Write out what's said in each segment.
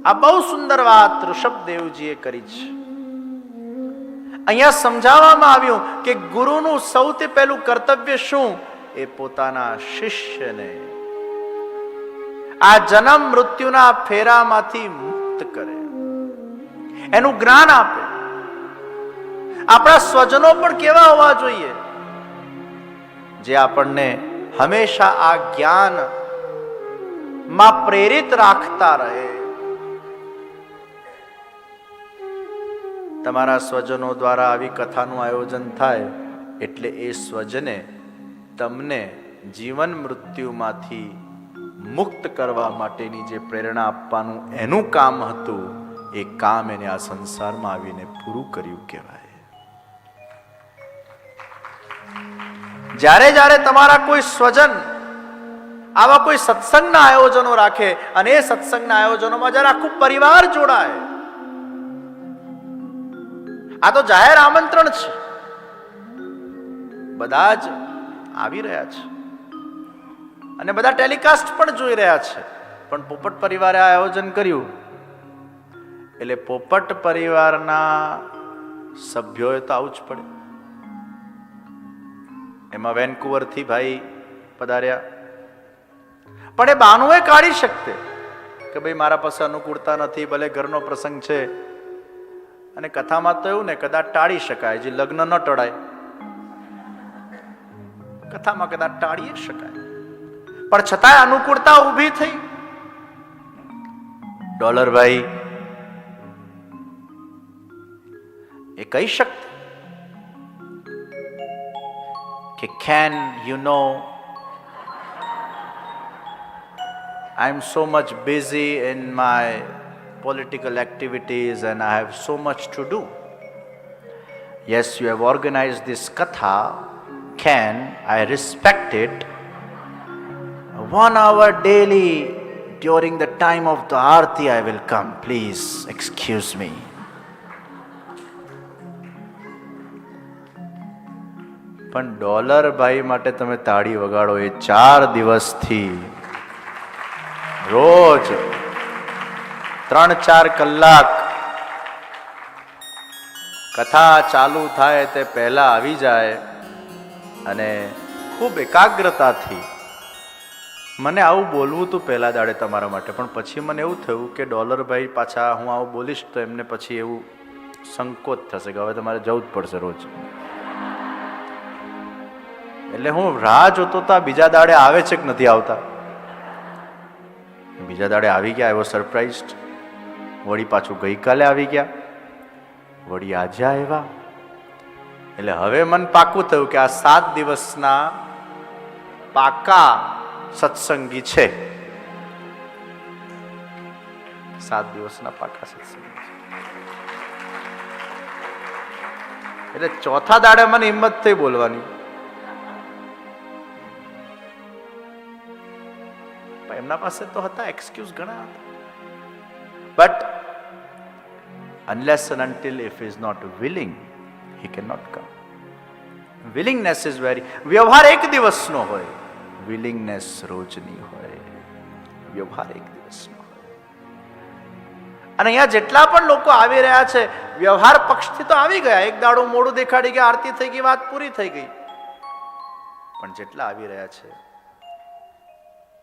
આ બહુ સુંદર વાત ઋષભદેવજીએ કરી છે. અહીંયા સમજાવવામાં આવ્યું કે ગુરુનું સૌથી પહેલું કર્તવ્ય શું? એ પોતાના શિષ્યને આ જન્મ મૃત્યુના ફેરામાંથી મુક્ત કરે, એનું જ્ઞાન આપે. આપણા સ્વજનો પણ કેવા હોવા જોઈએ? જે આપણને હંમેશા આ જ્ઞાન માં પ્રેરિત રાખતા રહે. તમારા સ્વજનો દ્વારા આવી કથાનું આયોજન થાય એટલે એ સ્વજને તમને જીવન મૃત્યુમાંથી મુક્ત કરવા માટેની જે પ્રેરણા આપવાનું એનું કામ હતું, એ કામ એને આ સંસારમાં આવીને પૂરું કર્યું કહેવાય. જ્યારે જ્યારે તમારા કોઈ સ્વજન આવા કોઈ સત્સંગના આયોજનો રાખે અને એ સત્સંગના આયોજનોમાં જ્યારે આખું પરિવાર જોડાય, આ તો જાહેર આમંત્રણ છે, બધા જ આવી રહ્યા છે અને બધા ટેલિકાસ્ટ પણ જોઈ રહ્યા છે. પણ પોપટ પરિવારે આ આયોજન કર્યું એટલે પોપટ પરિવારના સભ્યોએ તો આવું જ પડે. એમાં વેન્કુવર થી ભાઈ પધાર્યા, પણ એ બહાનું એ કાઢી શકતે કે ભાઈ મારા પાસે અનુકૂળતા નથી, ભલે ઘરનો પ્રસંગ છે. અને કથામાં તો એવું ને, કદાચ ટાળી શકાય, જે લગ્ન ન ટળાય, કથામાં કદાચ ટાળી શકાય, પણ છતાંય અનુકૂળતા ઊભી થઈ. ડોલરભાઈ એ કહી શકતે કે can you know I am so much busy in my political activities and I have so much to do. Yes, you have organized this katha. Can I respect it? 1 hour daily during the time of the aarti I will come. Please excuse me. પણ dollar ભાઈ માટે તમે તાળી વગાડો. એ 4 દિવસથી રોજ 3-4 કલાક કથા ચાલુ થાય તે પહેલા આવી જાય અને ખૂબ એકાગ્રતાથી. મને આવું બોલવું હતું પહેલા દાડે તમારા માટે, પણ પછી મને એવું થયું કે ડોલરભાઈ પાછા હું આવું બોલીશ તો એમને પછી એવું સંકોચ થશે કે હવે તમારે જવું જ પડશે રોજ. એટલે હું રાહ જોતો તો બીજા દાડે આવે છે કે નથી આવતા. બીજા દાડે આવી ગયા, એવો સરપ્રાઈઝ. વળી પાછું ગઈકાલે આવી ગયા, વળી આજે આવ્યા. એટલે હવે મને પાકું થયું કે આ 7 દિવસના પાકા સત્સંગી છે. 7 દિવસના પાકા સત્સંગી છે. એટલે ચોથા દાડે મને હિંમત થઈ બોલવાની. એમના પાસે તો હતા એક્સક્યુઝ ઘણા હતા. But unless and until if he is not willing, he cannot come. Willingness is very. વ્યવહાર એક દિવસનો હોય, વિલિંગનેસ રોજની હોય. વ્યવહાર એક દિવસનો હોય. અને અહીંયા જેટલા પણ લોકો આવી રહ્યા છે, વ્યવહાર પક્ષથી તો આવી ગયા. એક દાડો મોડું દેખાડી ગયા, આરતી થઈ ગઈ, વાત પૂરી થઈ ગઈ. પણ જેટલા આવી રહ્યા છે,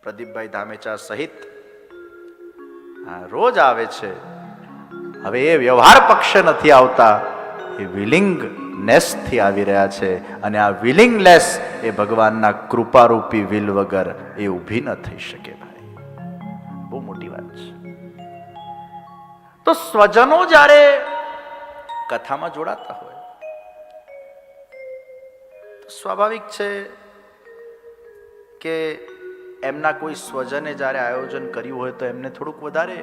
પ્રદીપભાઈ ધામેચા સહિત રોજ આવે છે. હવે એ વ્યવહાર પક્ષ નથી આવતા, એ વિલિંગનેસ થી આવી રહ્યા છે. અને આ વિલિંગનેસ એ ભગવાનના કૃપારૂપી વિલ વગર એ ઊભી ન થઈ શકે. ભાઈ બહુ મોટી વાત છે. તો સ્વજનો જ્યારે કથામાં જોડાતા હોય તો સ્વાભાવિક છે કે એમના કોઈ સ્વજને જ્યારે આયોજન કર્યું હોય તો એમને થોડુંક વધારે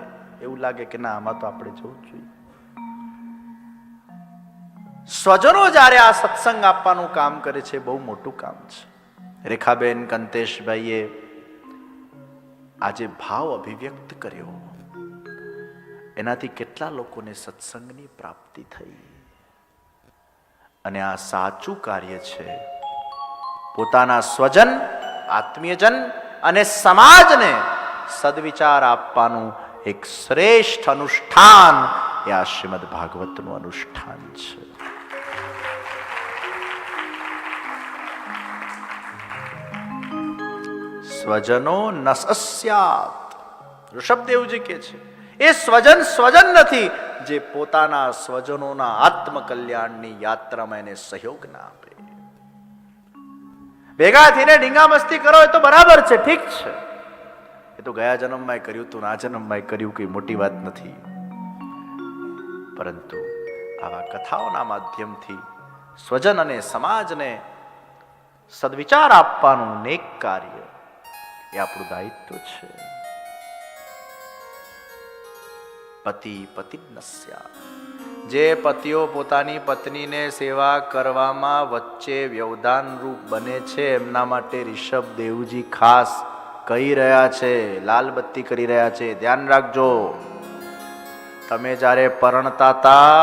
એવું લાગે કે ના, આમાં તો આપણે જવું જ જોઈએ. સ્વજનો જ્યારે આ સત્સંગ આપવાનું કામ કરે છે, બહુ મોટું કામ છે. રેખાબેન, કંતેશભાઈએ આજે ભાવ અભિવ્યક્ત કર્યો, એનાથી કેટલા લોકોને સત્સંગની પ્રાપ્તિ થઈ. અને આ સાચું કાર્ય છે. પોતાના સ્વજન, આત્મીયજન અને સમાજને સદવિચાર આપવાનું એક શ્રેષ્ઠ અનુષ્ઠાન એ આ શ્રીમદ ભાગવતનું અનુષ્ઠાન છે. સ્વજનો નસસ્યાત, ઋષભદેવજી કે છે એ સ્વજન નથી જે પોતાના સ્વજનોના આત્મકલ્યાણની યાત્રામાં એને સહયોગ ના આપે. ભેગા થઈને ડીંગા મસ્તી કરો એ તો બરાબર છે, ઠીક છે, એ તો ગયા જન્મમાં કર્યું તું, આ જન્મમાં કર્યું, કઈ મોટી વાત નથી. પરંતુ આવા કથાઓના માધ્યમથી સ્વજન અને સમાજને સદવિચાર આપવાનું નેક કાર્ય એ આપણું દાયિત્વ છે. પતિ પતિનસ્યા, જે પતિઓ પોતાની પત્નીને સેવા કરવામાં વચ્ચે વ્યવધાન રૂપ બને છે એમના માટે ઋષભદેવજી ખાસ કહી રહ્યા છે, લાલ બત્તી કરી રહ્યા છે. ધ્યાન રાખજો, તમે જ્યારે પરણતા હતા,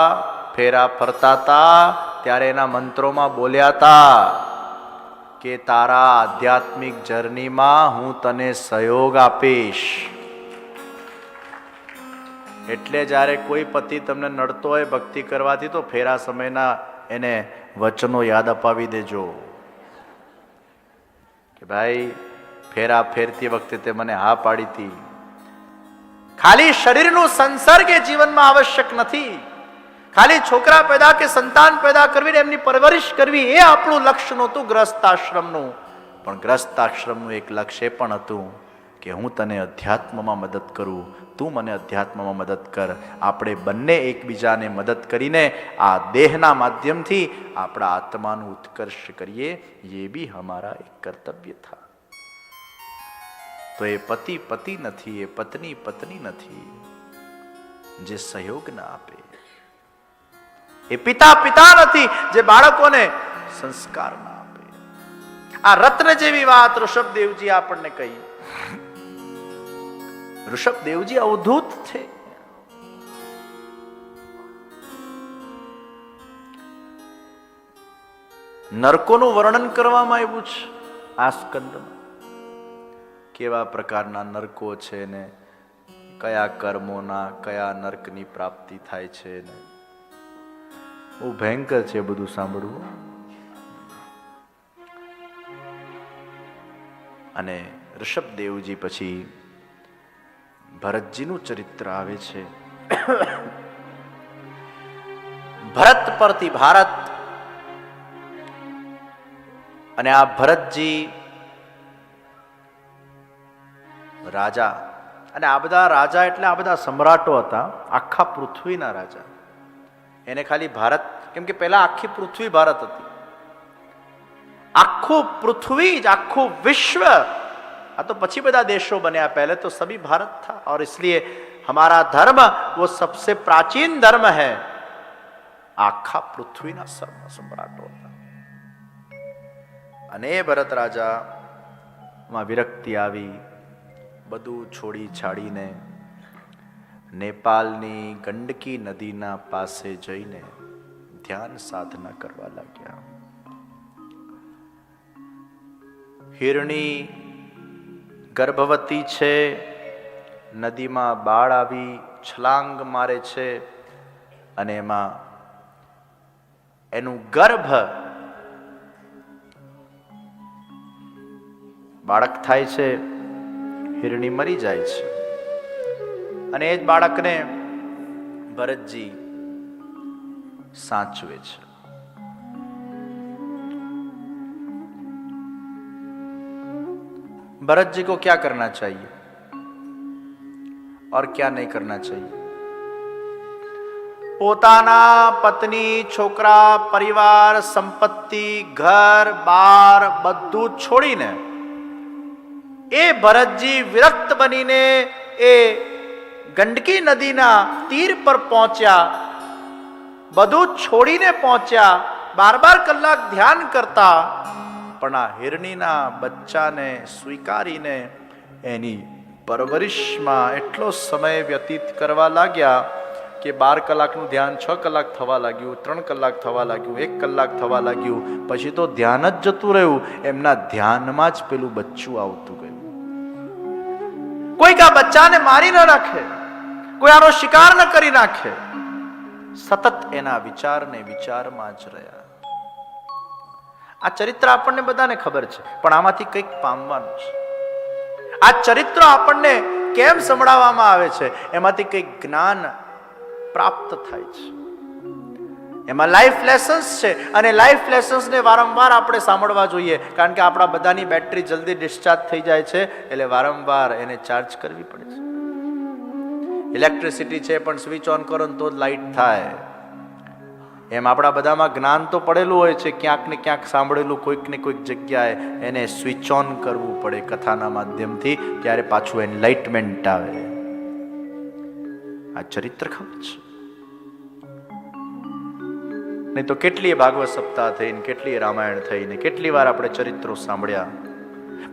ફેરા ફરતા હતા, ત્યારે એના મંત્રોમાં બોલ્યા હતા કે તારા આધ્યાત્મિક જર્નીમાં હું તને સહયોગ આપીશ. એટલે જ્યારે કોઈ પતિ તમને નડતો હોય ભક્તિ કરવાથી તો ફેરા સમયના એને વચનો યાદ અપાવી દેજો કે ભાઈ ફેરા ફેરતી વખતે તે મને હા પાડી હતી. ખાલી શરીરનું સંસર્ગ એ જીવનમાં આવશ્યક નથી. ખાલી છોકરા પેદા કે સંતાન પેદા કરવી, એમની પરવરિશ કરવી એ આપણું લક્ષ્ય નહોતું ગ્રસ્તાશ્રમનું. પણ ગ્રસ્તાશ્રમનું એક લક્ષ્ય પણ હતું કે હું તને અધ્યાત્મમાં મદદ કરું, તું મને અધ્યાત્મમાં મદદ કર. આપણે બંને એકબીજાને મદદ કરીને આ દેહના માધ્યમથી આપણા આત્માનું ઉત્કર્ષ કરીએ, એ બી હમારા એક કર્તવ્ય થા. તો એ પતિ પતિ નથી, એ પત્ની પત્ની નથી જે સહયોગ ના આપે. એ પિતા પિતા નથી જે બાળકોને સંસ્કાર ના આપે. આ રત્ન જેવી વાત ઋષભદેવજી આપણને કહી. ઋષભદેવજી અવધૂત છે. નરકોનું વર્ણન કરવામાં આવ્યું છે આ સ્કંદમાં. કેવા પ્રકારના નરકો છે ને કયા કર્મોના કયા નરકની પ્રાપ્તિ થાય છે ને બહુ ભયંકર છે બધું સાંભળવું. અને ઋષભદેવજી પછી ભરતજીનું ચરિત્ર આવે છે. ભરત પરથી ભારત. અને આ ભરતજી રાજા, અને આ બધા રાજા એટલે આ બધા સમ્રાટો હતા, આખા પૃથ્વીના રાજા. એને ખાલી ભારત કેમ કે પહેલા આખી પૃથ્વી ભારત હતી. આખું પૃથ્વી જ, આખું વિશ્વ, આ તો પછી બધા દેશો બન્યા, पहले तो सभी भारत था. और इसलिए हमारा धर्म वो सबसे प्राचीन धर्म है. आखा पृथ्वीना सम्राटो હતા. અને ભરત રાજા માં વિરક્તિ આવી, બધું છોડી છાડીને નેપાળની ગંડકી નદીના પાસે જઈને ધ્યાન સાધના કરવા લાગ્યા. હિરણી ગર્ભવતી છે, નદીમાં બાળ આવી છલાંગ મારે છે અને એમાં એનું ગર્ભ બાળક થાય છે. હિરણી મરી જાય છે અને એ જ બાળકને ભરતજી સાચવે છે. भरत जी को क्या करना चाहिए और क्या नहीं करना चाहिए? પોતાના પત્ની, છોકરા, પરિવાર, સંપત્તિ, ઘર બાર બધું છોડીને એ ભરતજી વિરક્ત બનીને એ ગંડકી નદીના તીર પર પહોંચ્યા. બધું છોડીને પહોંચ્યા. 12 કલાક ધ્યાન કરતા, પણ આ હિરણીના બચ્ચાને સ્વીકારીને એની પરવરિશમાં એટલો સમય વ્યતીત કરવા લાગ્યા કે 12 કલાકનું ધ્યાન 6 કલાક થવા લાગ્યું, 3 કલાક થવા લાગ્યું, 1 કલાક થવા લાગ્યું. પછી તો ધ્યાન જ જતું રહ્યું. એમના ધ્યાનમાં જ પેલું બચ્ચું આવતું ગયું. કોઈક આ બચ્ચાને મારી ન રાખે. કોઈ આનો શિકાર ન કરી નાખે. સતત એના વિચારને વિચારમાં જ રહ્યા. આ ચરિત્ર આપણને બધાને ખબર છે, પણ આમાંથી કંઈક પામવાનું છે. આ ચરિત્ર આપણને કેમ સંભળાવવામાં આવે છે? એમાંથી કંઈક જ્ઞાન પ્રાપ્ત થાય છે. એમાં લાઈફ લેસન્સ છે, અને લાઈફ લેસન્સને વારંવાર આપણે સાંભળવા જોઈએ, કારણ કે આપણા બધાની બેટરી જલ્દી ડિસ્ચાર્જ થઈ જાય છે, એટલે વારંવાર એને ચાર્જ કરવી પડે છે. ઇલેક્ટ્રિસિટી છે, પણ સ્વિચ ઓન કરો તો જ લાઈટ થાય. એમ આપણા બધામાં જ્ઞાન તો પડેલું હોય છે, ક્યાંક ને ક્યાંક સાંભળેલું, કોઈક ને કોઈક જગ્યાએ એને સ્વિચ ઓન કરવું પડે કથાના માધ્યમથી, ત્યારે પાછું એનલાઇટમેન્ટ આવે. આ ચરિત્ર ખબર છે? નહીં તો કેટલીય ભાગવત સપ્તાહ થઈને, કેટલીય રામાયણ થઈને, કેટલી વાર આપણે ચરિત્રો સાંભળ્યા.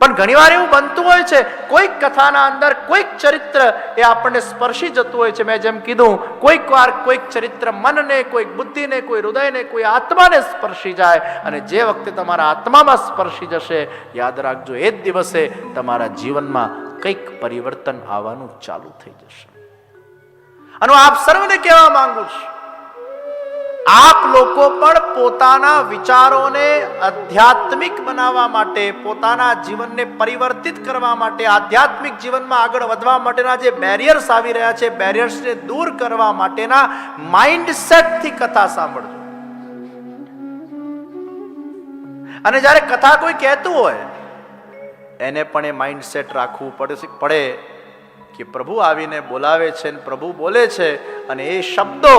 પણ ઘણીવાર એવું બનતું હોય છે, કોઈક કથાના અંદર કોઈક ચરિત્ર એ આપણને સ્પર્શી જતું હોય છે. મેં જેમ કીધું, કોઈક વાર કોઈક ચરિત્ર મનને, કોઈક બુદ્ધિને, કોઈ હૃદયને, કોઈ આત્માને સ્પર્શી જાય, અને જે વખતે તમારા આત્મામાં સ્પર્શી જશે, યાદ રાખજો, એ જ દિવસે તમારા જીવનમાં કંઈક પરિવર્તન આવવાનું ચાલુ થઈ જશે. અને આપ સર્વને કહેવા માંગુ છું, આપ લોકો પણ પોતાના વિચારોને આધ્યાત્મિક બનાવવા માટે, પોતાના જીવનને પરિવર્તિત કરવા માટે, આધ્યાત્મિક જીવનમાં આગળ વધવા માટેના જે બેરિયર્સ આવી રહ્યા છે, બેરિયર્સને દૂર કરવા માટેના માઇન્ડસેટથી કથા સાંભળજો. અને જ્યારે કથા કોઈ કહેતું હોય, એને પણ એ માઇન્ડસેટ રાખવું પડે કે પ્રભુ આવીને બોલાવે છે, અને પ્રભુ બોલે છે, અને એ શબ્દો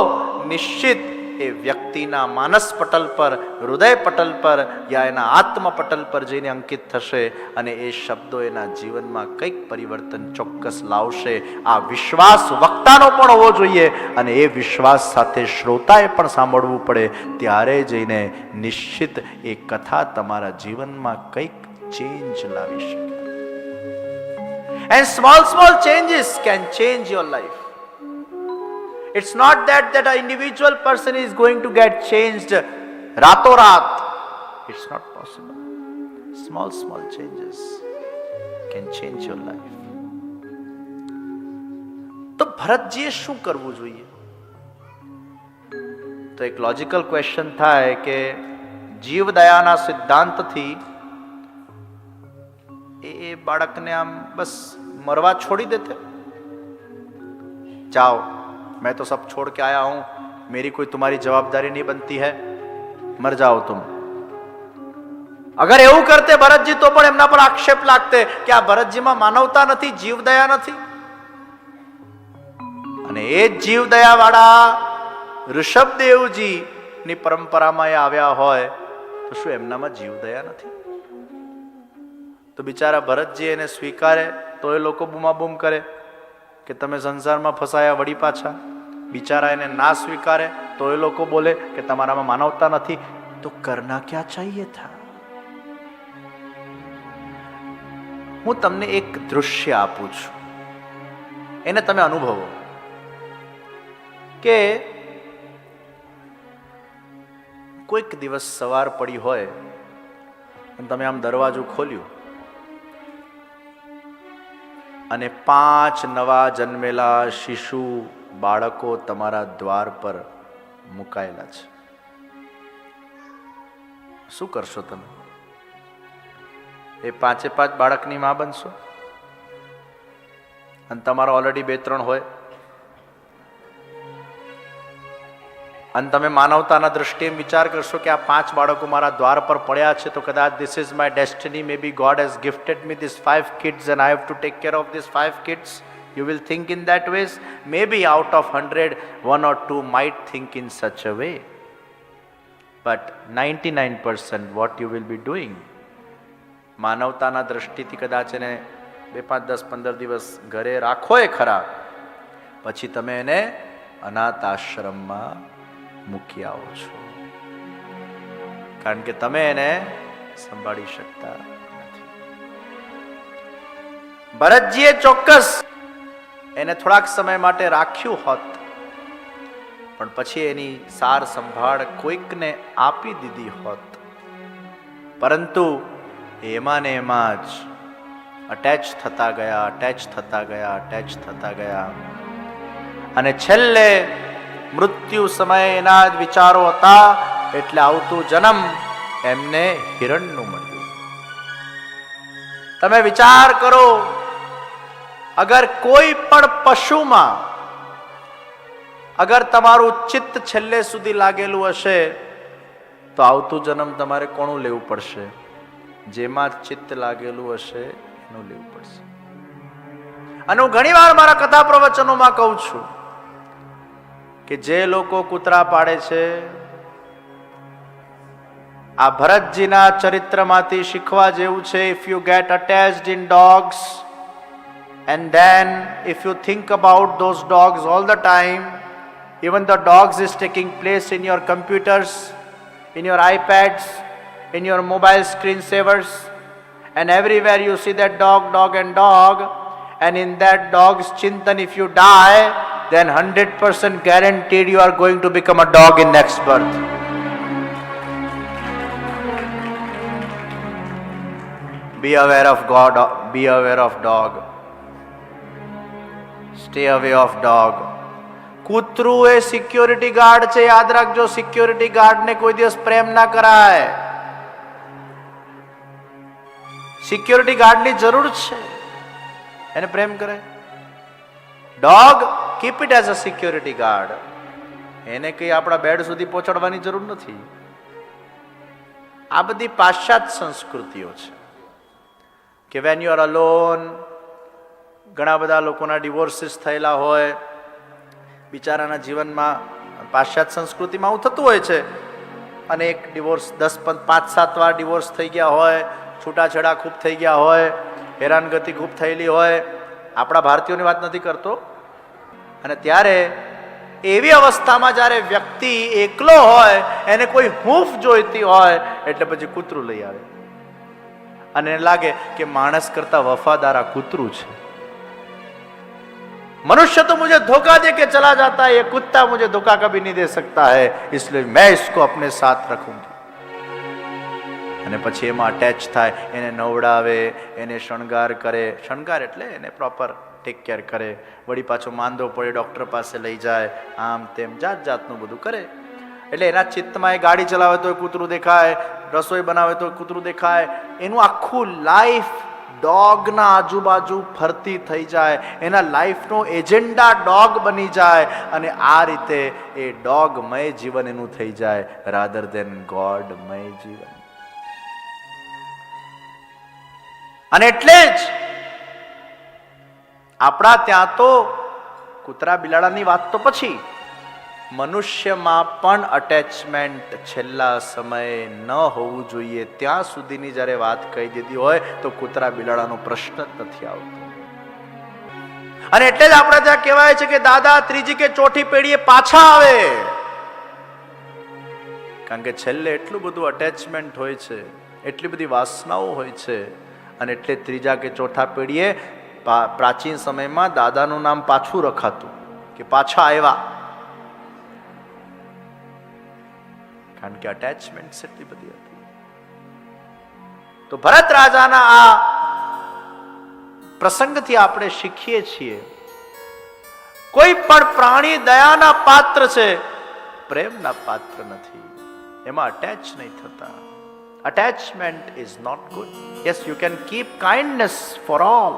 નિશ્ચિત એ વ્યક્તિના માનસ પટલ પર, હૃદય પટલ પર, યા એના આત્મ પટલ પર જઈને અંકિત થશે, અને એ શબ્દો એના જીવનમાં કંઈક પરિવર્તન ચોક્કસ લાવશે. આ વિશ્વાસ વક્તાનો પણ હોવો જોઈએ, અને એ વિશ્વાસ સાથે શ્રોતાએ પણ સાંભળવું પડે, ત્યારે જઈને નિશ્ચિત એ કથા તમારા જીવનમાં કંઈક ચેન્જ લાવી શકે. And small changes can change your life. It's not that an individual person is going to get changed rato raat. It's not possible. Small changes can change your life. તો ભરતજીએ શું કરવું જોઈએ? તો એક લોજિકલ ક્વેશ્ચન થાય કે જીવદયાના સિદ્ધાંતથી એ બાળકને આમ બસ મરવા છોડી દેતે? જાઓ, मैं तो सब छोड़ के आया हूं, मेरी कोई तुम्हारी जवाबदारी नहीं बनती है, मर जाओ तुम. अगर એવું કરતે ભરતજી, તો પણ એમના પર આક્ષેપ લાગતે કે આ ભરતજીમાં માનવતા નથી, જીવદયા નથી. અને એ જ જીવદયા વાળા ઋષભદેવજી ની પરંપરામાં એ આવ્યા હોય, તો શું એમનામાં જીવદયા નથી? તો બિચારા ભરતજી એને સ્વીકારે તો એ લોકો બૂમાબૂમ કરે કે તમે સંસારમાં ફસાયા વળી પાછા. બિચારા એને ના સ્વીકારે તો એ લોકો બોલે કે તમારામાં માનવતા નથી. તો કરના ક્યાં ચાહીએ થા? હું તમને એક દૃશ્ય આપું છું, એને તમે અનુભવો કે કોઈક દિવસ સવાર પડી હોય અને તમે આમ દરવાજો ખોલ્યું અને 5 નવા જન્મેલા શિશુ બાળકો તમારા દ્વાર પર મુકાયેલા છે. શું કરશો તમે? એ 5 બાળકની માં બનશો? અને તમારો ઓલરેડી 2-3 હોય, અને તમે માનવતાના દ્રષ્ટિએ વિચાર કરશો કે આ 5 બાળકો મારા દ્વાર પર પડ્યા છે, તો કદાચ this is my destiny, maybe God has gifted me these 5 kids and I have to take care of these 5 kids. You will think in that ways. Maybe out of 100, 1 or 2 might think in such a way. But 99% what you will be doing, માનવતાના દ્રષ્ટિથી કદાચ એને 2, 5, 10, 15 દિવસ ઘરે રાખો એ ખરા, પછી તમે એને અનાથ આશ્રમમાં મૂકી આવો છો, કારણ કે તમે એને સંભાળી શકતા નથી. ભરતજીએ ચોક્કસ એને થોડાક સમય માટે રાખ્યું હોત, પણ પછી એની સાર સંભાળ કોઈકને આપી દીધી હોત. પરંતુ એમાં ને એમાં જ અટેચ થતા ગયા. અને છેલ્લે મૃત્યુ સમયે એના જ વિચારો હતા, એટલે આવતું જન્મ એમને હિરણનું મળ્યું. તમે વિચાર કરો, અગર કોઈ પણ પશુમાં અગર તમારું ચિત્ત છેલ્લે સુધી લાગેલું હશે તો આવતું જન્મ તમારે કોનું લેવું પડશે? જેમાં ચિત્ત લાગેલું હશે એનું લેવું પડશે. અને હું ઘણી વાર મારા કથા પ્રવચનોમાં કહું છું કે જે લોકો કૂતરા પાડે છે, આ ભરતજીના ચરિત્રમાંથી શીખવા જેવું છે. If you get attached in dogs and then if you think about those dogs all the time, even the dogs is taking place in your computers, in your iPads, in your mobile screensavers, and everywhere you see that dog and dog, and in that dog's chintan if you die, then 100% guaranteed you are going to become a dog in next birth. Be aware of God, be aware of dog. Stay away of dog. કૂતરું એ security guard છે, યાદ રાખજો. Security ગાર્ડને કોઈ દિવસ પ્રેમ ના કરાય. Security ગાર્ડની જરૂર છે, એને પ્રેમ કરે. Dog keep it as a security guard. એને કઈ આપણા બેડ સુધી પહોંચાડવાની જરૂર નથી. આ બધી પાશ્ચાત્ય સંસ્કૃતિઓ છે કે વેન યુ આર અલોન, ઘણા બધા લોકોના ડિવોર્સિસ થયેલા હોય, બિચારાના જીવનમાં પાશ્ચાત્ય સંસ્કૃતિમાં આવું થતું હોય છે. અને એક ડિવોર્સ 5-7 વાર ડિવોર્સ થઈ ગયા હોય, છૂટાછેડા ખૂબ થઈ ગયા હોય, હેરાનગતિ ખૂબ થયેલી હોય. આપણા ભારતીયોની વાત નથી કરતો. અને ત્યારે એવી અવસ્થામાં જ્યારે વ્યક્તિ એકલો હોય, એને કોઈ હૂંફ જોઈતી હોય, એટલે પછી કૂતરું લઈ આવે અને એને લાગે કે માણસ કરતા વફાદાર આ કૂતરું છે. मनुष्य तो मुझे धोखा दे के चला जाता है, ये कुत्ता मुझे धोखा कभी नहीं दे सकता है, इसलिए मैं इसको अपने साथ रखूंगी. અને પછી એમાં અટેચ થાય, એને નવડાવે, એને શણગાર કરે. શણગાર એટલે એને પ્રોપર ટેક કેર કરે. વળી પાછો માંદો પડે ડોક્ટર પાસે લઈ જાય, આમ તેમ જાત જાતનું બધું કરે. એટલે એના ચિત્તમાં એ ગાડી ચલાવે તો કૂતરું દેખાય, રસોઈ બનાવે તો કૂતરું દેખાય. એનું આખું લાઈફ ડોગના આજુબાજુ ફરતી થઈ જાય. એના લાઈફનો એજન્ડા ડોગ બની જાય. અને આ રીતે એ ડોગમય જીવન એનું થઈ જાય, રાધર દેન ગોડમય જીવન. અને એટલે જ આપણા ત્યાં તો કૂતરા બિલાડાની વાત તો પછી, મનુષ્યમાં પણ અટેચમેન્ટ છેલ્લા સમયે ન હોવું જોઈએ ત્યાં સુધીની જ્યારે વાત કહી દીધી હોય તો કૂતરા બિલાડાનો પ્રશ્ન જ નથી આવતો. અને એટલે જ આપણે ત્યાં કહેવાય છે કે દાદા ત્રીજી કે ચોથી પેઢીએ પાછા આવે, કારણ કે છેલ્લે એટલું બધું અટેચમેન્ટ હોય છે, એટલી બધી વાસનાઓ હોય છે. અને એટલે ત્રીજા કે ચોથા પેઢીએ પ્રાચીન સમયમાં દાદાનું નામ પાછું રખાતું કે પાછા આવ્યા, કારણ કે અટેચમેન્ટ એટલી બધી હતી. તો ભરત રાજાના આ પ્રસંગથી આપણે શીખીએ છીએ, કોઈ પણ પ્રાણી દયાના પાત્ર છે, પ્રેમના પાત્ર નથી. એમાં અટેચ નહીં થતા. Attachment is not good. Yes, you can keep kindness for all,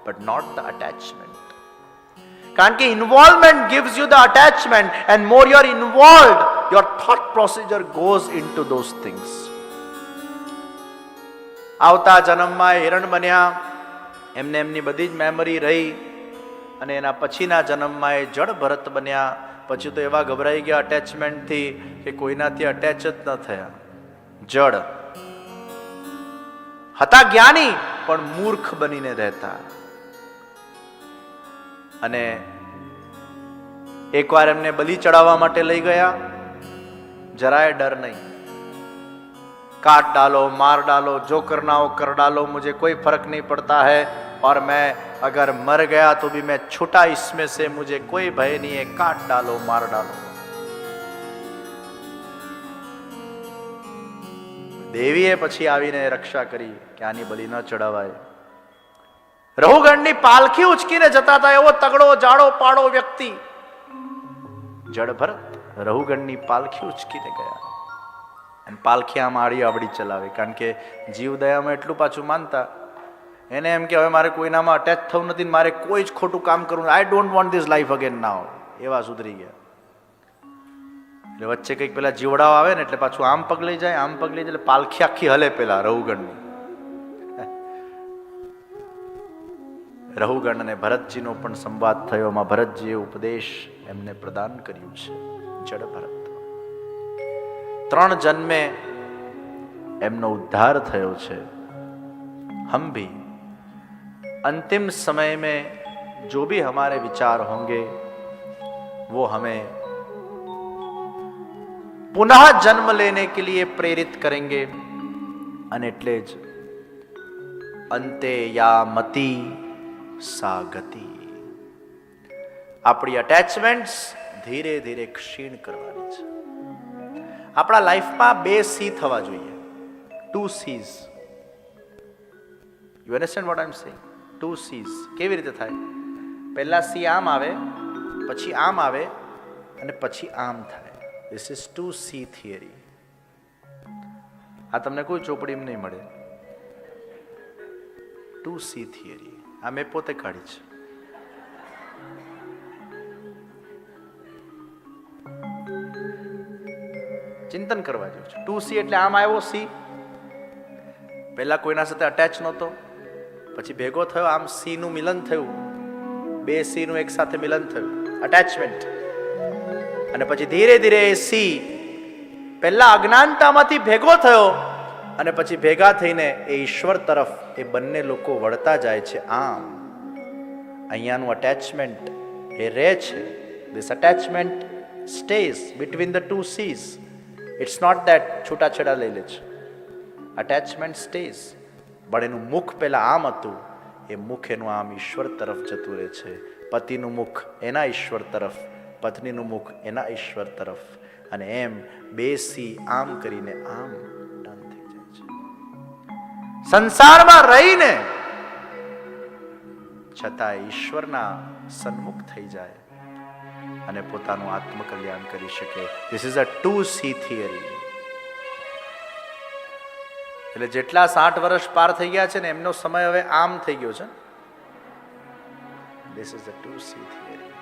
but not the attachment. કારણ કે involvement gives you the attachment, and more you are involved, your thought procedure goes into those things. આવતા જન્મમાં હિરણ બન્યા, એમને એમની બધી જ memory રહી. અને એના પછીના જન્મમાં એ જડ ભરત બન્યા. પછી તો એવા ગભરાઈ ગયા અટેચમેન્ટથી કે કોઈનાથી અટેચ જ ન થયા. જડ હતા, જ્ઞાની પણ મૂર્ખ બનીને રહેતા. અને એકવાર એમને બલિ ચડાવવા માટે લઈ ગયા, જરાય ડર નહીં. काट डालो, मार डालो, जो करना हो कर डालो, मुझे कोई फर्क नहीं पड़ता है, और मैं अगर मर गया तो भी मैं छूटा इसमें से, मुझे कोई भय नहीं है, काट डालो, मार डालो. દેવીએ પછી આવીને રક્ષા કરી કે આની બલિ ન ચડાવાય. રહુગણની પાલખી ઉચકીને જતા હતા એવો તગડો જાડો પાડો વ્યક્તિ જડ ભરત રહુગણની પાલખી ઉચકીને ગયા, અને પાલખી આમ આડી આવડી ચલાવે, કારણ કે જીવ દયામાં એટલું પાછું માનતા, એને એમ કે હવે મારે કોઈનામાં અટેચ થવું નથી, મારે કોઈ જ ખોટું કામ કરવું, I don't want this life again now, એવા સુધરી ગયા. એટલે વચ્ચે કંઈક પેલા જીવડાઓ આવે ને એટલે પાછું આમ પગ લઈ જાય, આમ પગ લઈ જાય, એટલે પાલખી આખી હલે પેલા રહુગણની. રહુગણ અને ભરતજીનો પણ સંવાદ થયો. એમાં ભરતજીએ ઉપદેશ એમને પ્રદાન કર્યું છે. જડ ભરત 3 જન્મે એમનો ઉદ્ધાર થયો છે. हम भी अंतिम समय में जो भी हमारे विचार होंगे वो हमें पुनः जन्म लेने के लिए प्रेरित करेंगे. અને એટલે જ અંતે યા મતિ સા ગતિ, આપણી અટેચમેન્ટ્સ ધીરે ધીરે ક્ષીણ કરવાની છે. આપણા લાઈફમાં 2 સી થવા જોઈએ, 2 C's. You understand what I am saying? 2 C's. કેવી રીતે થાય? પહેલા સી આમ આવે, પછી આમ આવે, અને પછી આમ થાય. This is 2C theory. આ તમને કોઈ ચોપડીમાં નહીં મળે. 2C થિયરી આ મેં પોતે કાઢી છે. ચિંતન કરવા જેવું છે. 2C એટલે આમ આવ્યો સી, પહેલા કોઈના સાથે અટેચ નહોતો, પછી ભેગો થયો, આમ સી નું મિલન થયું, 2 સી નું એક સાથે મિલન થયું, અટેચમેન્ટ. અને પછી ધીરે ધીરે એ સી પહેલા અજ્ઞાનતામાંથી ભેગો થયો, અને પછી ભેગા થઈને એ ઈશ્વર તરફ એ બંને લોકો વળતા જાય છે. આમ અહીંયાનું અટેચમેન્ટ એ રહે છે. This attachment stays between the 2 C's. It's not that છૂટાછેડા લઈ લે છે. Attachment stays. પણ એનું મુખ પહેલા આમ હતું, એ મુખ એનું આમ ઈશ્વર તરફ જતું રહે છે. પતિનું મુખ એના ઈશ્વર તરફ, પત્નીનું મુખ એના ઈશ્વર તરફ, અને એમ 2 સી આમ કરીને આમ ટર્ન થઈ જાય છે. સંસારમાં રહીને છતાં ઈશ્વરના સન્મુખ થઈ જાય અને પોતાનું આત્મકલ્યાણ કરી શકે. This is a 2C theory. એટલે જેટલા 60 વર્ષ પાર થઈ ગયા છે ને, એમનો સમય હવે આમ થઈ ગયો છે. This is a 2C theory.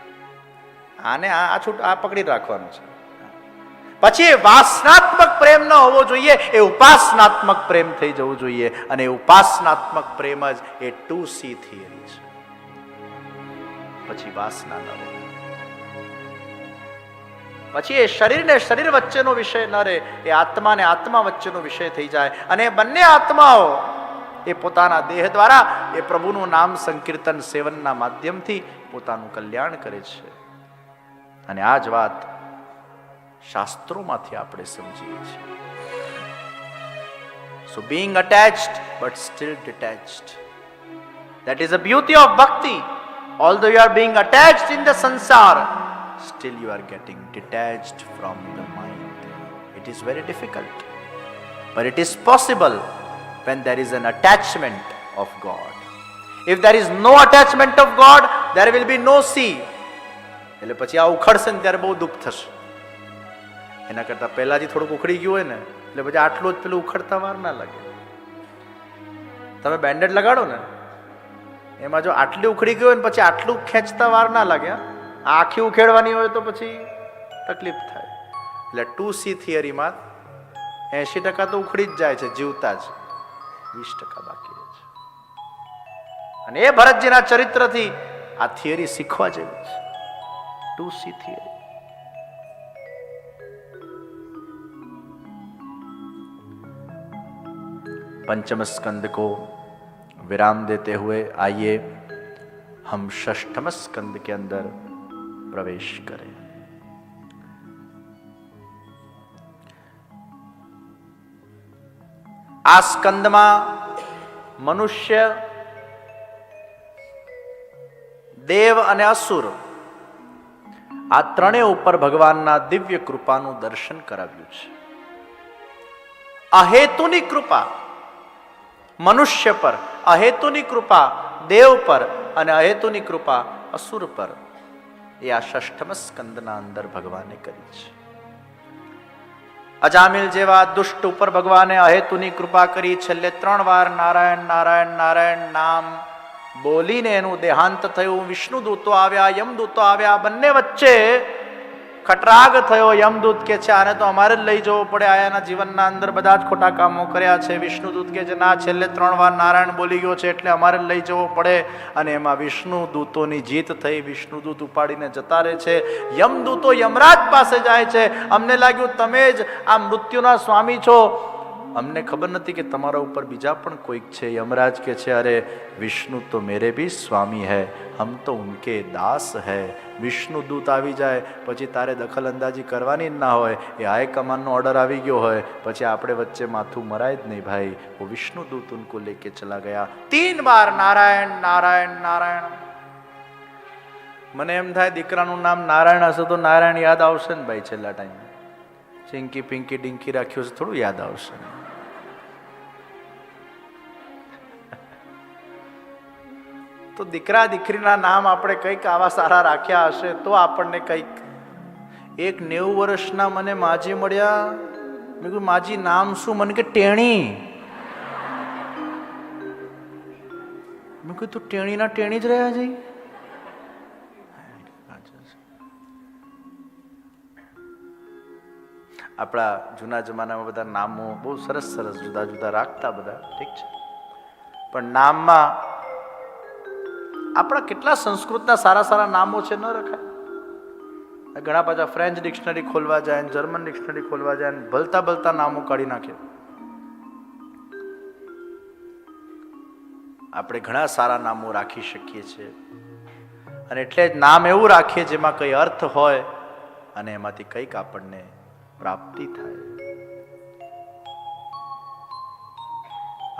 આને આ પકડી રાખવાનું છે. પછી એ વાસનાત્મક પ્રેમ ન હોવો જોઈએ, એ ઉપાસનાત્મક પ્રેમ થઈ જવું જોઈએ. અને એ ઉપાસનાત્મક પ્રેમ જ એ 2C થિયરી છે. પછી વાસના ન રહે. પછી એ શરીર ને શરીર વચ્ચેનો વિષય ન રહે, એ આત્મા ને આત્મા વચ્ચેનો વિષય થઈ જાય. અને બંને આત્માઓ એ પોતાના દેહ દ્વારા એ પ્રભુનું નામ સંકીર્તન સેવનના માધ્યમથી પોતાનું કલ્યાણ કરે છે. અને આ જ વાત શાસ્ત્રોમાંથી આપણે સમજીએ છીએ. So being attached but still detached, that is the beauty of bhakti. Although you are being attached in the sansar, still you are getting detached from the mind. It is very difficult, but it is possible when there is an attachment of God. If there is no attachment of God, there will be no sea. એટલે પછી આ ઉખડશે ને ત્યારે બહુ દુઃખ થશે. એના કરતા પહેલાથી થોડુંક ઉખડી ગયું હોય ને, એટલે પછી આટલું જ પેલું ઉખડતા વાર ના લાગે. તમે બેન્ડેડ લગાડો ને, એમાં જો આટલી ઉખડી ગયું હોય ને પછી આટલું ખેંચતા વાર ના લાગે. આખી ઉખેડવાની હોય તો પછી તકલીફ થાય. એટલે 2C થિયરીમાં 80% તો ઉખડી જ જાય છે જીવતા જ, 20% બાકી રહે છે. અને એ ભરતજીના ચરિત્રથી આ થિયરી શીખવા જેવી છે. 2C theory. पंचम स्कंद को विराम देते हुए आइए हम षष्ठम स्कंद के अंदर प्रवेश करें. આ સ્કંદમાં મનુષ્ય, દેવ અને અસુર આ ત્રણેય ઉપર ભગવાનના દિવ્ય કૃપાનું દર્શન કરાવ્યું છે. અહેતુની કૃપા મનુષ્ય પર, અહેતુની કૃપા દેવ પર અને અહેતુની કૃપા અસુર પર. એ આ 6ઠમ સ્કંદના અંદર ભગવાને કરી છે. અજામિલ જેવા દુષ્ટ ઉપર ભગવાને અહેતુની કૃપા કરી. છેલ્લે 3 વાર નારાયણ નારાયણ નારાયણ નામ બોલીને એનું દેહાંત થયું. વિષ્ણુ દૂતો આવ્યા, યમદૂતો આવ્યા. બંને વચ્ચે ખટરાગ થયો. યમદૂત કે છે આને તો અમારે જ લઈ જવો પડે, આયાના જીવનના અંદર બધા જ ખોટા કામો કર્યા છે. વિષ્ણુદૂત કે છે ના, છેલ્લે 3 વાર નારાયણ બોલી ગયો છે એટલે અમારે જ લઈ જવો પડે. અને એમાં વિષ્ણુ દૂતોની જીત થઈ. વિષ્ણુદૂત ઉપાડીને જતા રહે છે. યમદૂતો યમરાજ પાસે જાય છે. અમને લાગ્યું તમે જ આ મૃત્યુના સ્વામી છો, અમને ખબર નથી કે તમારા ઉપર બીજા પણ કોઈક છે. યમરાજ કે છે અરે વિષ્ણુ તો મેરે ભી સ્વામી હૈ, હમ તો ઉનકે દાસ હૈ. વિષ્ણુ દૂત આવી જાય પછી તારે દખલ અંદાજી કરવાની જ ના હોય. એ હાઈ કમાન્ડનો ઓર્ડર આવી ગયો હોય પછી આપણે વચ્ચે માથું મરાય જ નહીં ભાઈ. वो विष्णु दूत उनको लेके चला गया. 3 बार નારાયણ નારાયણ નારાયણ. મને એમ થાય દીકરાનું નામ નારાયણ હશે તો નારાયણ યાદ આવશે ને ભાઈ. છેલ્લા ટાઈમ ચિંકી પિંકી ડિંકી રાખ્યું છે થોડું યાદ આવશે. તો દીકરા દીકરીના નામ આપણે કંઈક આવા સારા રાખ્યા હશે તો આપણને કંઈક. એક 90 વર્ષના મને માજી મળ્યા. મેં કીધું માજી નામ શું? મને કે ટેણી. મેં કીધું ટેણીના ટેણી જ રહ્યા છે. આપણા જૂના જમાનામાં બધા નામો બહુ સરસ સરસ જુદા જુદા રાખતા બધા, ઠીક છે. પણ નામમાં આપણા કેટલા સંસ્કૃતના સારા સારા નામો છે, ન રખાય. ઘણા પાછા ફ્રેન્ચ ડિક્શનરી ખોલવા જાય, જર્મન ડિક્શનરી ખોલવા જાય, ભલતા ભલતા નામો કાઢી નાખે. આપણે ઘણા સારા નામો રાખી શકીએ છીએ. અને એટલે જ નામ એવું રાખીએ જેમાં કઈ અર્થ હોય અને એમાંથી કંઈક આપણને પ્રાપ્તિ થાય.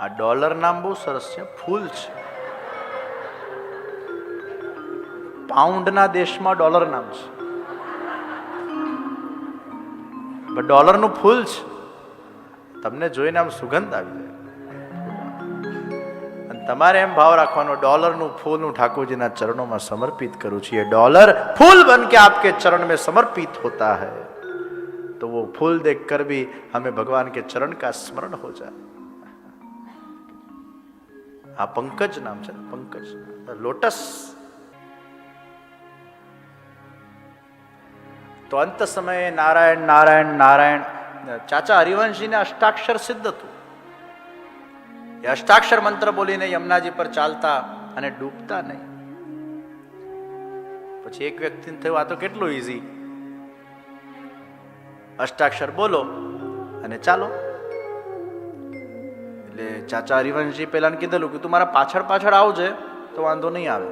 આ ડોલર નામ બહુ સરસ છે, ફૂલ છે. પાઉન્ડના દેશમાં ડોલર નામ છે, ડોલરનું ફૂલ છે. તમને જોઈને આમ સુગંધ આવી જાય. અને તમારે એમ ભાવ રાખવાનો ડોલરનું ફૂલ હું ઠાકોરજીના ચરણોમાં समर्पित करूं છું. ये डॉलर फूल बन के आपके चरण में समर्पित होता है तो वो फूल देखकर भी हमें भगवान के चरण का स्मरण हो जाए. આ પંકજ નામ છે, પંકજ લોટસ. તો અંત સમયે નારાયણ નારાયણ નારાયણ. ચાચા હરિવંશજીને અષ્ટાક્ષર સિદ્ધ હતું. એ અષ્ટાક્ષર મંત્ર બોલીને યમુનાજી પર ચાલતા અને ડૂબતા નહીં. પછી એક વ્યક્તિને થયું આ તો કેટલું ઈઝી, અષ્ટાક્ષર બોલો અને ચાલો. એટલે ચાચા હરિવંશજી પેલાને કીધેલું કે તું મારા પાછળ પાછળ આવજે તો વાંધો નહીં આવે.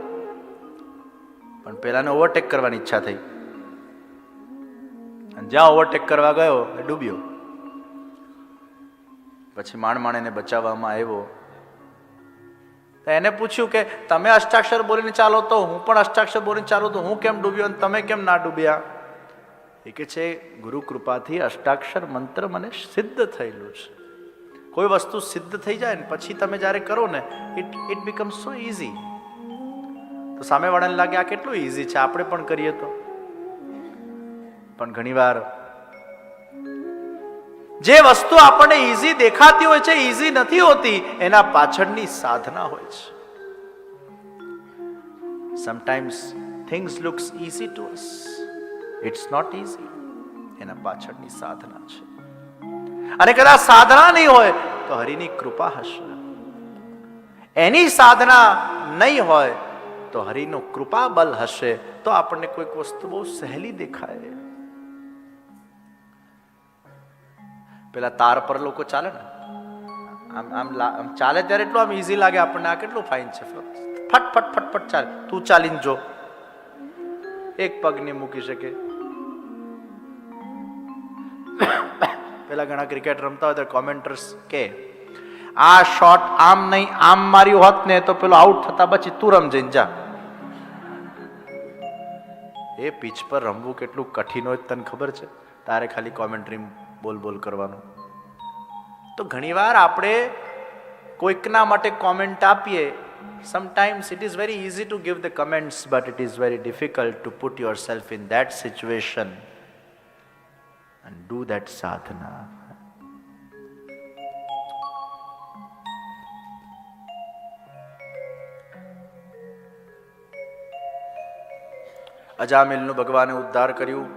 પણ પેલાને ઓવરટેક કરવાની ઈચ્છા થઈ. જ્યાં ઓવરટેક કરવા ગયો એ ડૂબ્યો. પછી માણ એને બચાવવામાં આવ્યો. એને પૂછ્યું કે તમે અષ્ટાક્ષર બોલીને ચાલો તો હું પણ અષ્ટાક્ષર બોલીને ચાલો તો હું કેમ ડૂબ્યો અને તમે કેમ ના ડૂબ્યા? એ કે છે ગુરુ કૃપાથી અષ્ટાક્ષર મંત્ર મને સિદ્ધ થયેલું છે. કોઈ વસ્તુ સિદ્ધ થઈ જાય ને પછી તમે જ્યારે કરો ને ઇટ બીકમ્સ સો ઇઝી. તો સામેવાળાને લાગે આ કેટલું ઇઝી છે, આપણે પણ કરીએ તો. પણ ઘણીવાર જે વસ્તુ આપણને ઈઝી દેખાતી હોય છે, ઈઝી નથી હોતી, એના પાછળની સાધના હોય છે. Sometimes things looks easy to us, it's not easy. એના પાછળની સાધના છે. અને કદાચ સાધના નહીં હોય તો હરિની કૃપા હશે. એની સાધના નહીં હોય તો હરિનો કૃપા બલ હશે તો આપણને કોઈક વસ્તુ બહુ સહેલી દેખાય. પેલા તાર પર લોકો ચાલે ને, આમ ચાલે ત્યારે એટલું આમ ઈઝી લાગે આપણને, આ કેટલું ફાઇન છે, ફટ ફટ ફટ ફટ ચાલે. તું ચાલીને જો, એક પગ નહીં મૂકી શકે. પેલા ઘણા ક્રિકેટ રમતા હોય તો કોમેન્ટર્સ કે આ શોટ આમ નહીં આમ માર્યું હોત ને તો પેલો આઉટ થતા પછી તું રમજઈને જા. એ પિચ પર રમવું કેટલું કઠિન હોય તને ખબર છે? તારે ખાલી કોમેન્ટ્રી બોલ બોલ કરવાનું. તો ઘણીવાર આપણે કોઈકના માટે કોમેન્ટ આપીએ, sometimes it is very easy to give the comments, but it is very difficult to put yourself in that situation and do that sadhana. અજામિલનું ભગવાને ઉદ્ધાર કર્યું.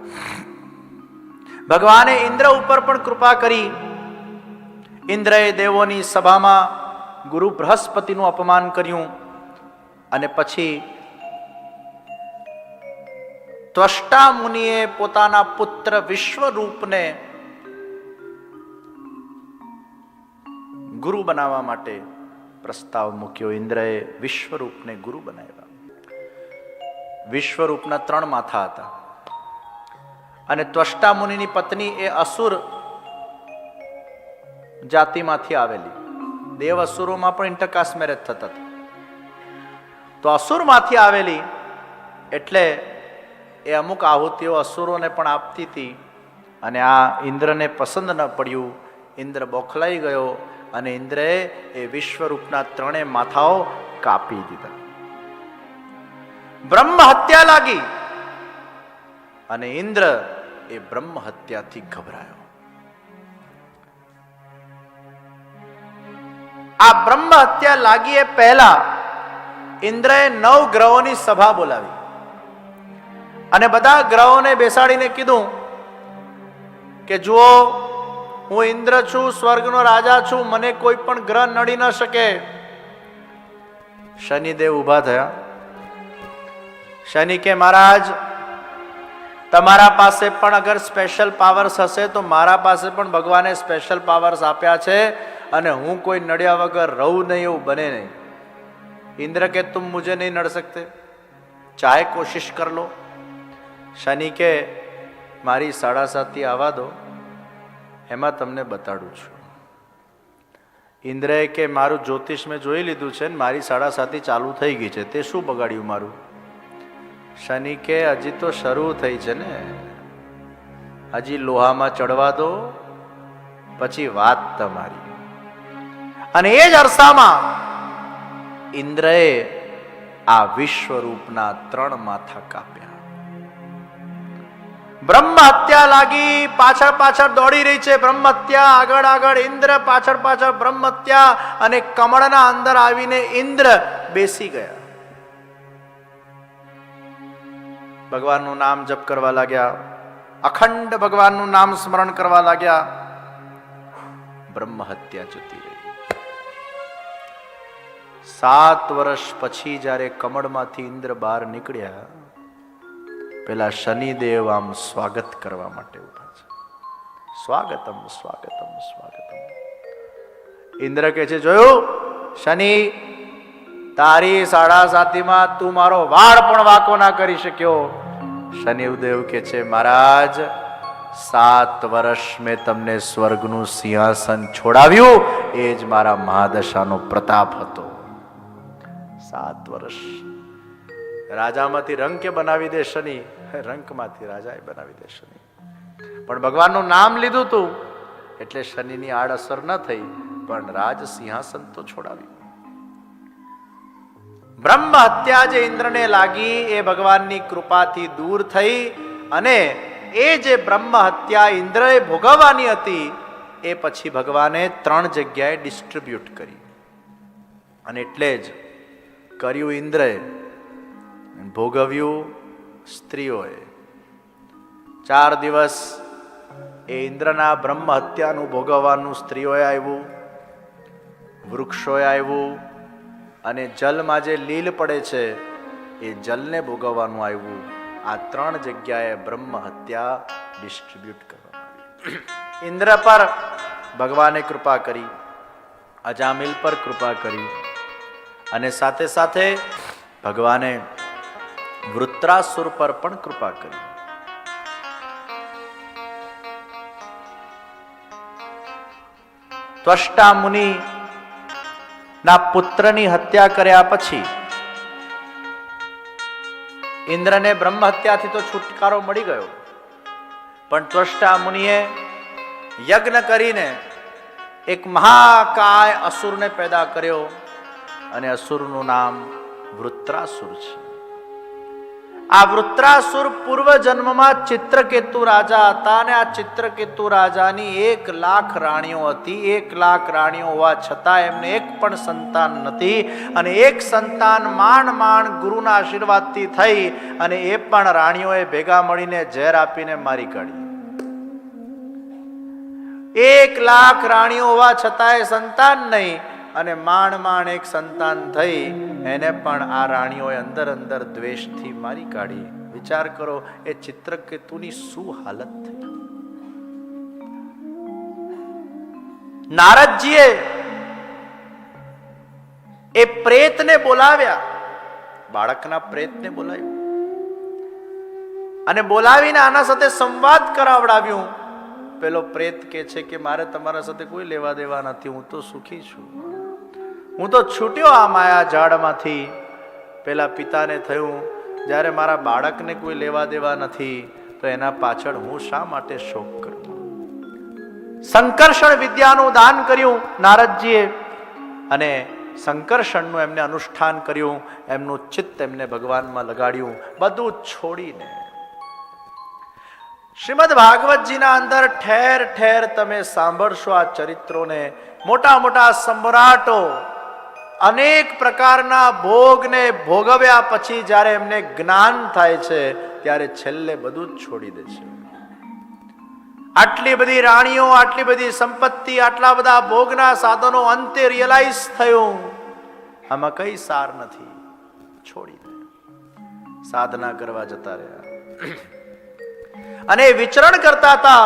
ભગવાને ઇન્દ્ર ઉપર પણ કૃપા કરી. ઇન્દ્રએ દેવોની સભામાં ગુરુ બૃહસ્પતિનું અપમાન કર્યું અને પછી ત્વષ્ટા મુનિએ પોતાના પુત્ર વિશ્વરૂપને ગુરુ બનાવવા માટે પ્રસ્તાવ મૂક્યો. ઇન્દ્રએ વિશ્વરૂપને ગુરુ બનાવ્યા. વિશ્વરૂપના 3 માથા હતા અને ત્વષ્ટા મુનિની પત્ની એ અસુર જાતિમાંથી આવેલી. દેવ અસુરોમાં પણ ઇન્ટરકાસ્ટ મેરેજ થતા હતા. તો અસુરમાંથી આવેલી એટલે એ અમુક આહુતિઓ અસુરોને પણ આપતી હતી અને આ ઇન્દ્રને પસંદ ન પડ્યું. ઇન્દ્ર બોખલાઈ ગયો અને ઇન્દ્રએ એ વિશ્વરૂપના 3 માથાઓ કાપી દીધા. બ્રહ્મ હત્યા લાગી અને ઇન્દ્ર એ બ્રહ્મ હત્યાથી ગભરાયો. આ બ્રહ્મ હત્યા લાગી એ પહેલા ઇન્દ્રએ 9 ગ્રહોની સભા બોલાવી અને બધા ગ્રહોને બેસાડીને કીધું કે જુઓ, હું ઇન્દ્ર છું, સ્વર્ગનો રાજા છું, મને કોઈ પણ ગ્રહ નડી ન શકે. શનિદેવ ઊભા થયા. શનિ કે મહારાજ, તમારા પાસે પણ અગર સ્પેશિયલ પાવર્સ હશે તો મારા પાસે પણ ભગવાને સ્પેશિયલ પાવર્સ આપ્યા છે અને હું કોઈ નડ્યા વગર રહું નહીં એવું બને નહીં. ઇન્દ્ર કે તુમ મુझे નહીં નડ सकते, ચાહે કોશિશ કર લો. શનિ કે મારી 7.5 આવવા દો, એમાં તમને બતાડું છું. ઇન્દ્રએ કે મારું જ્યોતિષ મેં જોઈ લીધું છે ને મારી 7.5 ચાલુ થઈ ગઈ છે, તે શું બગાડ્યું મારું? શનિ કે હજી તો શરૂ થઈ છે ને, હજી લોહામાં ચડવા દો, પછી વાત તમારી. અને એ જ અરસામાં ઇન્દ્રએ આ વિશ્વરૂપના 3 માથા કાપ્યા. બ્રહ્મ હત્યા લાગી. પાછળ પાછળ દોડી રહી છે બ્રહ્મ હત્યા, આગળ આગળ ઇન્દ્ર, પાછળ પાછળ બ્રહ્મ હત્યા. અને કમળના અંદર આવીને ઇન્દ્ર બેસી ગયા. ભગવાનનું નામ જપ કરવા લાગ્યા, અખંડ ભગવાનનું નામ સ્મરણ કરવા લાગ્યા. બ્રહ્મ હત્યા જતી રહી. 7 વર્ષ પછી જ્યારે કમળમાંથી ઇન્દ્ર બહાર નીકળ્યા, પેલા શનિદેવ આમ સ્વાગત કરવા માટે ઉભા છે. સ્વાગતમ સ્વાગતમ સ્વાગતમ. ઇન્દ્ર કહે છે, જોયું શનિ, તારી 7.5 તું મારો વાળ પણ વાંકો ના કરી શક્યો. શનિદેવ કે છે, મહારાજ 7 વર્ષ મેં તમને સ્વર્ગનું સિંહાસન છોડાવ્યું, એ જ મારા મહાદશાનો પ્રતાપ હતો. 7 વર્ષ રાજામાંથી રંક કે બનાવી દે શનિ, રંકમાંથી રાજાએ બનાવી દે શનિ. પણ ભગવાનનું નામ લીધું તું એટલે શનિની આડઅસર ન થઈ, પણ રાજ સિંહાસન તો છોડાવ્યું. બ્રહ્મ હત્યા જે ઇન્દ્રને લાગી એ ભગવાનની કૃપાથી દૂર થઈ અને એ જે બ્રહ્મ હત્યા ઇન્દ્રએ ભોગવવાની હતી એ પછી ભગવાને 3 જગ્યાએ ડિસ્ટ્રીબ્યુટ કરી. અને એટલે જ કર્યું ઇન્દ્રએ, ભોગવ્યું સ્ત્રીઓએ. 4 દિવસ એ ઇન્દ્રના બ્રહ્મ હત્યાનું ભોગવવાનું સ્ત્રીઓએ આવ્યું, વૃક્ષોએ આવ્યું, અને જલમાં જે લીલ પડે છે એ જલને ભોગવવાનું આવ્યું. આ 3 જગ્યાએ બ્રહ્મ હત્યા ડિસ્ટ્રીબ્યુટ કરવામાં આવી. ઇન્દ્ર પર ભગવાને કૃપા કરી, અજામિલ પર કૃપા કરી, અને સાથે સાથે ભગવાને વૃત્રાસુર પર પણ કૃપા કરી. ત્વષ્ટા મુનિ ના પુત્રની હત્યા કર્યા પછી ઇન્દ્રને બ્રહ્મ હત્યાથી તો છુટકારો મળી ગયો, પણ ત્વષ્ટા મુનિએ યજ્ઞ કરીને એક મહાકાય અસુરને પેદા કર્યો અને અસુરનું નામ વૃત્રાસુર છે. આ વૃત્રાસુર પૂર્વ જન્મમાં ચિત્રકેતુ રાજા હતા અને આ ચિત્રકેતુ રાજાની 1,00,000 રાણીઓ હતી. 1,00,000 રાણીઓ હોવા છતાં એમને એક પણ સંતાન નથી અને એક સંતાન માંડ ગુરુના આશીર્વાદથી થઈ અને એ પણ રાણીઓએ ભેગા મળીને ઝેર આપીને મારી કાઢી. 1,00,000 રાણીઓ હોવા છતાંય સંતાન નહીં અને માંડ એક સંતાન થઈ એને પણ આ રાણીઓએ અંદર દ્વેષથી મારી કાઢી. વિચાર કરો એ ચિત્રકેતુની શું હાલત થઈ. નારદજીએ એ પ્રેતને બોલાવ્યા, બાળકના પ્રેતને બોલાવ્યું અને બોલાવીને આના સાથે સંવાદ કરાવડાવ્યું. પેલો પ્રેત કહે છે કે મારે તમારા સાથે કોઈ લેવા દેવા નથી, હું તો સુખી છું, હું તો છૂટ્યો આ માયા ઝાડમાંથી. પેલા પિતાને થયું જ્યારે મારા બાળકને કોઈ લેવા દેવા નથી તો એના પાછળ હું શા માટે શોક કરું. સંકર્ષણ વિદ્યાનું દાન કર્યું નારદજીએ અને સંકર્ષણનું એમને અનુષ્ઠાન કર્યું. એમનું ચિત્ત એમને ભગવાનમાં લગાડ્યું, બધું છોડીને. શ્રીમદ ભાગવતજીના અંદર ઠેર ઠેર તમે સાંભળશો આ ચરિત્રોને. મોટા સમ્રાટો અનેક પ્રકારના ભોગને ભોગવ્યા પછી જ્યારે એમને જ્ઞાન થાય છે ત્યારે છેલ્લે બધું જ છોડી દે છે. આટલી બધી રાણીઓ, આટલી બધી સંપત્તિ, આટલા બધા ભોગના સાધનો, અંતે રિયલાઇઝ થયું આમાં કઈ સાર નથી, છોડી દે. સાધના કરવા જતા રહ્યા અને વિચરણ કરતા હતા.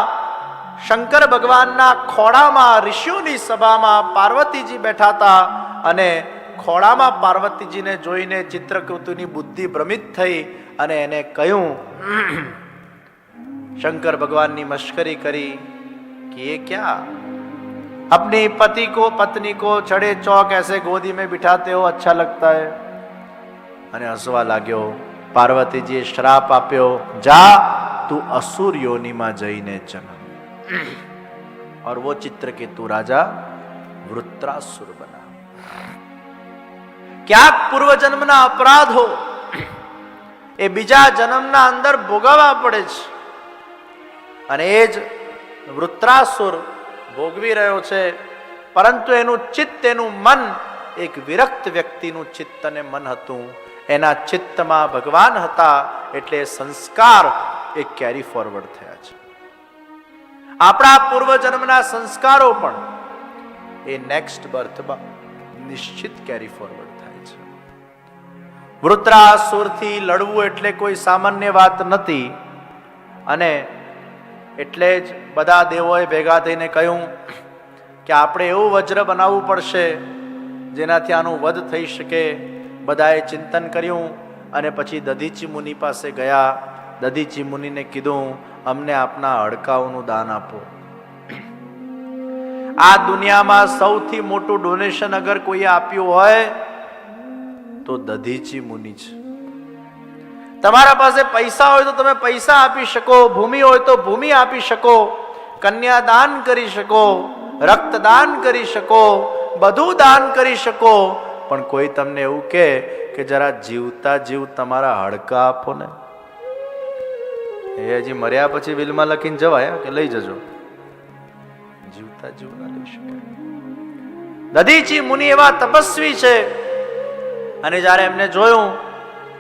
શંકર ભગવાનના ખોળામાં, ઋષિઓની સભામાં પાર્વતીજી બેઠા હતા અને ખોળામાં પાર્વતીજીને જોઈને ચિત્રકેતુની બુદ્ધિ ભ્રમિત થઈ અને એને કહ્યું, शंकर भगवान ने मश्करी करी कि ये क्या, अपने पति को पत्नी को चढ़े चौक ऐसे गोदी में बिठाते हो, अच्छा लगता है। અને હસવા લાગ્યો। પાર્વતીજીએ શ્રાપ આપ્યો, જા તું असुर योनि में जईने जन्म। और वो चित्रकेतु राजा वृत्रासुर बना। क्या पूर्व जन्मना अपराधो ए बीजा जन्मना अंदर भोगवा पड़े छे અને એ જ વૃત્રાસુર ભોગવી રહ્યો છે। પરંતુ એનું ચિત્ત, એનું મન એક વિરક્ત વ્યક્તિનું ચિત્ત અને મન હતું। એના ચિત્તમાં ભગવાન હતા એટલે સંસ્કાર એ કેરી ફોરવર્ડ થયા છે। આપણા પૂર્વ જન્મના સંસ્કારો પણ એ નેક્સ્ટ બર્થમાં નિશ્ચિત કેરી ફોરવર્ડ થાય છે। વૃત્રાસુરથી લડવું એટલે કોઈ સામાન્ય વાત નથી અને એટલે જ બધા દેવોએ ભેગા થઈને કહ્યું કે આપણે એવું વજ્ર બનાવવું પડશે જેનાથી આનું વધ થઈ શકે। બધાએ ચિંતન કર્યું અને પછી દધીચી મુનિ પાસે ગયા। દધીચી મુનિને કીધું, અમને આપના હડકાઓનું દાન આપો। આ દુનિયામાં સૌથી મોટું ડોનેશન અગર કોઈએ આપ્યું હોય તો દધીચી મુનિ છે। તમારા પાસે પૈસા હોય તો તમે પૈસા આપી શકો, ભૂમિ હોય તો ભૂમિ આપી શકો, કન્યાદાન કરી શકો, રક્તદાન કરી શકો, બધું દાન કરી શકો। પણ કોઈ તમને એવું કહે કે જરા જીવતા જીવ તમારા હડકા આપો ને, એ હજી મર્યા પછી વિલમાં લખીને જવાય કે લઈ જજો, જીવતા જીવ ના લઈ શકાય। દધીચી મુનિ એવા તપસ્વી છે અને જ્યારે એમને જોયું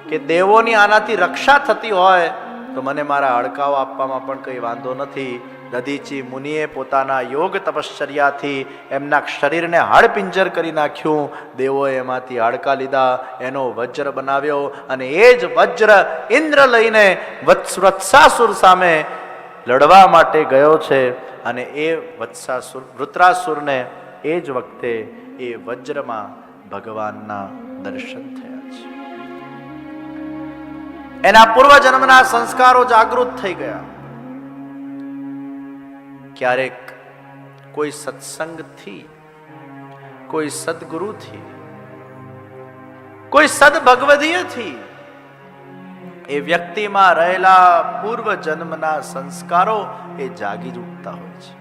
કે દેવોની આનાથી રક્ષા થતી હોય તો મને મારા હડકાઓ આપવામાં પણ કંઈ વાંધો નથી। દધીચી મુનિએ પોતાના યોગ તપશ્ચર્યાથી એમના શરીરને હાડપિંજર કરી નાખ્યું। દેવોએ એમાંથી હાડકા લીધા, એનો વજ્ર બનાવ્યો અને એ જ વજ્ર ઇન્દ્ર લઈને વત્સાસુર સામે લડવા માટે ગયો છે। અને એ વૃત્રાસુરને એ જ વખતે એ વજ્રમાં ભગવાનના દર્શન થયા છે। એના પૂર્વ જન્મના સંસ્કારો જાગૃત થઈ ગયા। ક્યારેક કોઈ સત્સંગથી, કોઈ સદગુરુથી, કોઈ સદભગવદીયથી એ વ્યક્તિમાં રહેલા પૂર્વ જન્મના સંસ્કારો એ જાગી ઉઠતા હોય છે।